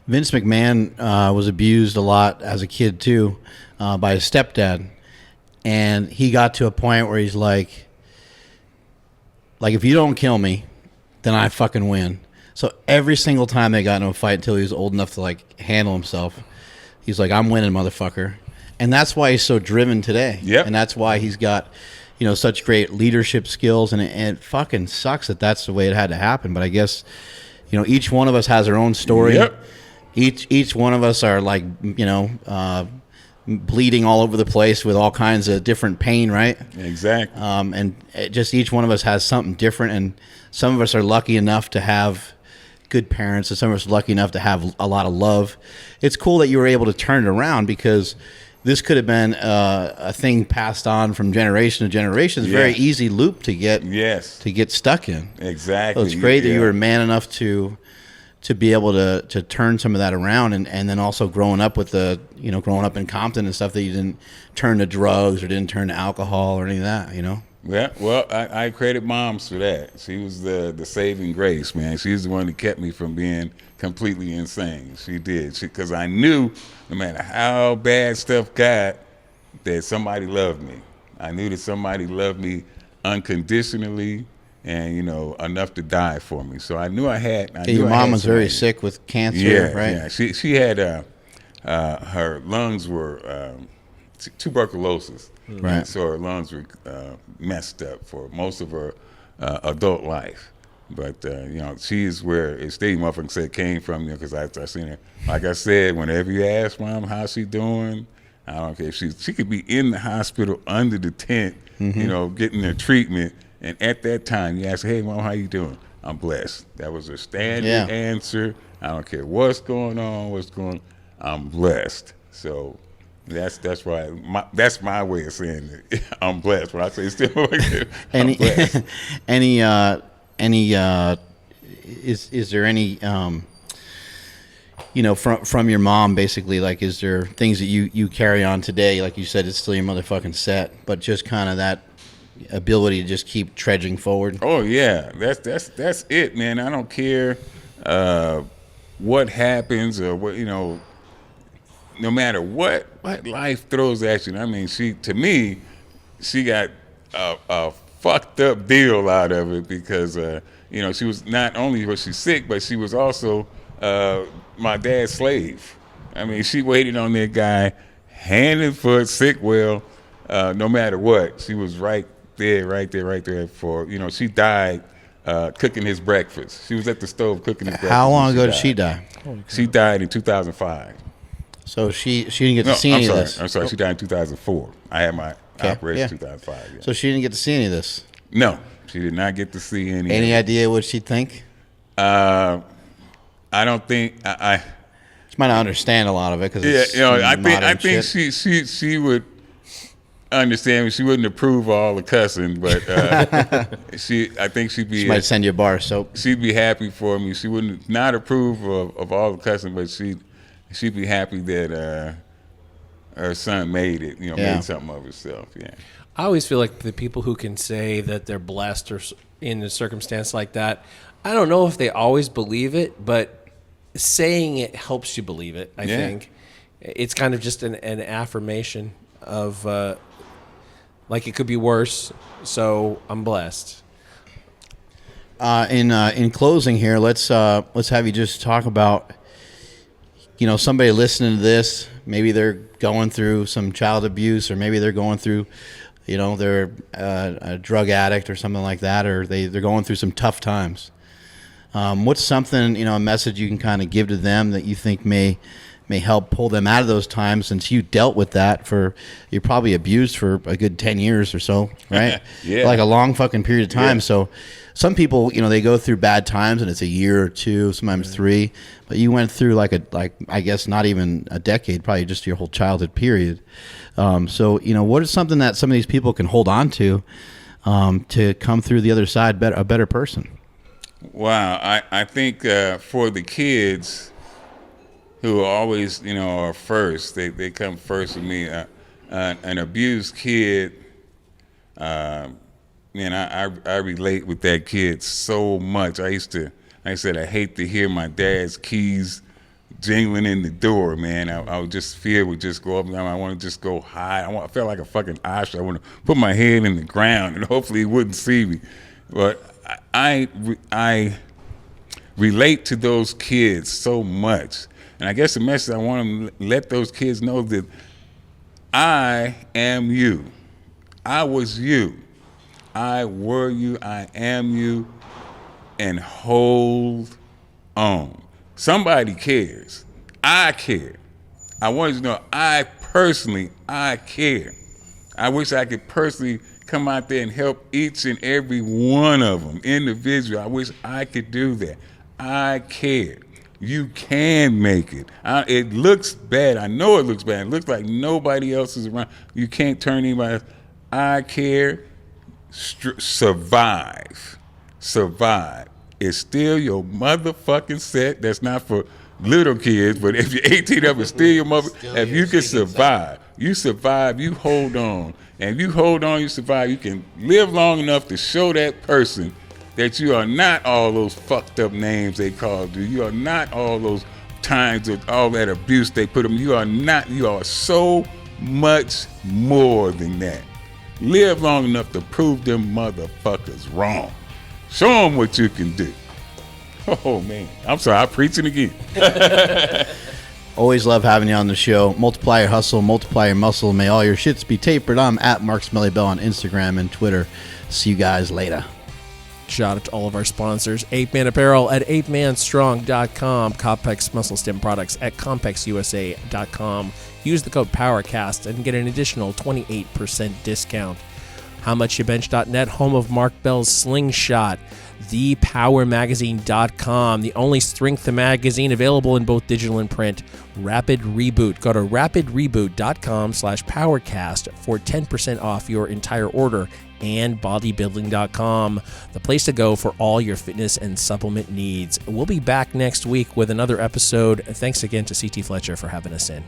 Vince McMahon was abused a lot as a kid too, by his stepdad, and he got to a point where he's like if you don't kill me, then I fucking win. So every single time they got into a fight until he was old enough to handle himself, he's like, I'm winning, motherfucker. And that's why he's so driven today. Yep. And that's why he's got, such great leadership skills. And it fucking sucks that that's the way it had to happen. But I guess, each one of us has our own story. Yep. Each one of us are bleeding all over the place with all kinds of different pain, right? Exactly. And just each one of us has something different. And some of us are lucky enough to have good parents, and some of us are lucky enough to have a lot of love. It's cool that you were able to turn it around, because this could have been a thing passed on from generation to generation. It's a very easy loop to get stuck in. Exactly. So it's great that you were man enough to be able to turn some of that around, and then also growing up growing up in Compton and stuff, that you didn't turn to drugs or didn't turn to alcohol or any of that, Yeah, well, I credit Moms for that. She was the saving grace, man. She's the one that kept me from being completely insane. She did. Because I knew no matter how bad stuff got, that somebody loved me. I knew that somebody loved me unconditionally and, enough to die for me. So I knew I had. Your mom was very sick with cancer, right? Yeah, she had, her lungs were tuberculosis. Right. So her lungs were messed up for most of her adult life. But, she's where it stayed, motherfucker said, came from, because I seen her. Like I said, whenever you ask Mom how she doing, I don't care. She could be in the hospital under the tent, getting their treatment. And at that time, you ask her, hey, Mom, how you doing? I'm blessed. That was her standard answer. I don't care what's going on, I'm blessed. So that's why that's my way of saying it. I'm blessed. When I say still, I'm blessed. Is there any from your mom, basically, like, is there things that you carry on today? Like you said, it's still your motherfucking set, but just kind of that ability to just keep trudging forward. Oh yeah, that's it, man. I don't care what happens or what, no matter what life throws at you. I mean, she got a fucked up deal out of it because she was, not only was she sick, but she was also my dad's slave. I mean, she waited on that guy hand and foot, sick well, no matter what. She was right there for, she died cooking his breakfast. She was at the stove cooking his breakfast. How long ago did she die? She died in 2005. So she didn't get to see any of this. I'm sorry, she died in 2004. I had my operation in 2005. Yeah. So she didn't get to see any of this? No, she did not get to see any. Any idea what she'd think? I don't think She might not understand a lot of it because I think she would understand. She wouldn't approve of all the cussing, but I think she might send you a bar of soap. She'd be happy for me. She wouldn't not approve of all the cussing, but she'd be happy that her son made it. Made something of himself. Yeah. I always feel like the people who can say that they're blessed or in a circumstance like that, I don't know if they always believe it, but saying it helps you believe it. I think it's kind of just an affirmation of like it could be worse, so I'm blessed. In closing here, let's have you just talk about somebody listening to this. Maybe they're going through some child abuse, or maybe they're going through they're a drug addict or something like that, or they're going through some tough times. What's something, a message you can kind of give to them that you think may help pull them out of those times, since you dealt with that you're probably abused for a good 10 years or so, right? Yeah. Like a long fucking period of time. Yeah. So some people, they go through bad times and it's a year or two, sometimes 3, but you went through I guess not even a decade, probably just your whole childhood period. So, what is something that some of these people can hold on to come through the other side a better person? Wow. I think for the kids who are always, are first, they come first with me. An abused kid, I relate with that kid so much. I hate to hear my dad's keys jingling in the door, man. I would just fear would just go up and I want to just go hide. I feel like a fucking ostrich. I want to put my head in the ground and hopefully he wouldn't see me. But I relate to those kids so much. And I guess the message I want to let those kids know that I am you. I was you. I were you. I am you. And hold on. Somebody cares. I care. I want you to know I care. I wish I could personally come out there and help each and every one of them individually. I wish I could do that. I care. You can make it. It looks bad. I know it looks bad. It looks like nobody else is around. You can't turn anybody else. I care. Survive. It's still your motherfucking set. That's not for little kids, but if you're 18 up, it's still your mother. If you can survive, you survive, you hold on. And if you hold on, you survive, you can live long enough to show that person that you are not all those fucked up names they called you. You are not all those times of all that abuse they put them. You are not. You are so much more than that. Live long enough to prove them motherfuckers wrong. Show them what you can do. Oh, man. I'm sorry. I'm preaching again. Always love having you on the show. Multiply your hustle, multiply your muscle. May all your shits be tapered. I'm at Mark Smelly Bell on Instagram and Twitter. See you guys later. Shout out to all of our sponsors. 8Man Apparel at 8manstrong.com. Compex Muscle Stim Products at compexusa.com. Use the code PowerCast and get an additional 28% discount. HowMuchYouBench.net, home of Mark Bell's Slingshot. ThePowerMagazine.com, the only strength magazine available in both digital and print. Rapid Reboot. Go to rapidreboot.com/PowerCast for 10% off your entire order and bodybuilding.com, the place to go for all your fitness and supplement needs. We'll be back next week with another episode. Thanks again to CT Fletcher for having us in.